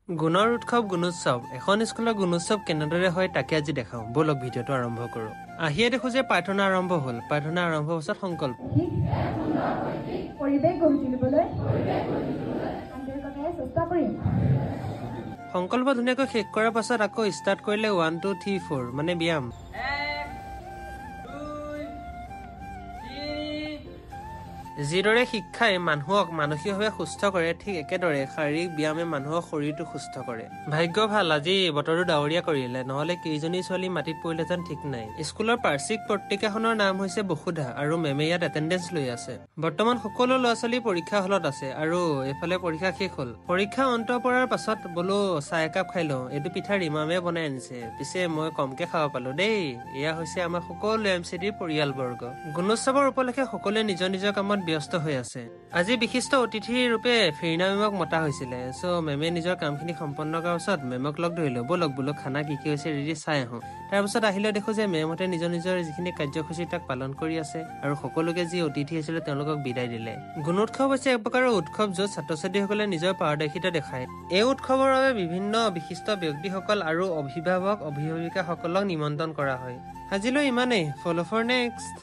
গুণৰ উৎসৱ গুণোৎসৱ এখন স্কুলৰ গুণোৎসৱ কেনেদৰে হয় তাকে আজি দেখাওঁ বলক ভিডিঅ'টো আৰম্ভ কৰোঁ আহিয়ে দেখো যে প্ৰাৰ্থনা আৰম্ভ হ'ল প্ৰাৰ্থনা আৰম্ভ হোৱাৰ সংকল্প পৰিৱেশ গঢ়ি তুলিবলৈ চেষ্টা কৰিম সংকল্প ধুনীয়াকৈ শেষ কৰাৰ পাছত আকৌ ষ্টাৰ্ট কৰিলে 1 2 3 4 মানে ব্যায়াম যিদৰে শিক্ষাই মানুহক মানসিকভাৱে সুস্থ কৰে ঠিক একেদৰে শাৰীৰিক ব্যায়ামে মানুহৰ শৰীৰটো সুস্থ কৰে ভাগ্য ভাল আজি বতৰটো ডাৱৰীয়া কৰিলে নহলে কেইজনী ছোৱালী মাটিত পৰিলে যেন ঠিক নাই স্কুলৰ বাৰ্ষিক পত্ৰিকাখনৰ নাম হৈছে বসুধা আৰু মেমে ইয়াত এটেণ্ডেন্স লৈ আছে বৰ্তমান সকলো ল'ৰা ছোৱালী পৰীক্ষা হলত আছে আৰু এফালে পৰীক্ষা শেষ হ'ল পৰীক্ষা অন্ত পৰাৰ পাছত বোলো চাহ একাপ খাই লওঁ এইটো পিঠা ৰিমামে বনাই আনিছে পিছে মই কমকে খাব পালো দেই এয়া হৈছে আমাৰ সকলো এমচিডিৰ পৰিয়ালবৰ্গ গুণোৎসৱৰ উপলক্ষে সকলোৱে নিজৰ নিজৰ কামত ব্যস্ত হৈ আছে আজি বিশিষ্ট অতিথি ৰূপে ফিৰিনা মেমক মতা হৈছিলে সো মেমে নিজৰ কামখিনি সম্পন্ন কৰাৰ পাছত মেমক লগ ধৰিলো বলক খানা কি হৈছে ৰেডি চাই আহোঁ তাৰ পাছত আহিলে দেখো যে মেমহতে নিজৰ নিজৰ যিখিনি কাৰ্যসূচী তাক পালন কৰি আছে আৰু সকলোকে যি অতিথি আছিলে তেওঁলোকক বিদায় দিলে গুণোৎসৱ হৈছে এক প্ৰকাৰৰ উৎসৱ য'ত ছাত্ৰ ছাত্ৰীসকলে নিজৰ পাৰদৰ্শিতা দেখায় এই উৎসৱৰ বাবে বিভিন্ন বিশিষ্ট ব্যক্তিসকল আৰু অভিভাৱক অভিভাৱিকাসকলক নিমন্ত্ৰণ কৰা হয় আজিলৈ ইমানেই ফলো ফৰ নেক্সট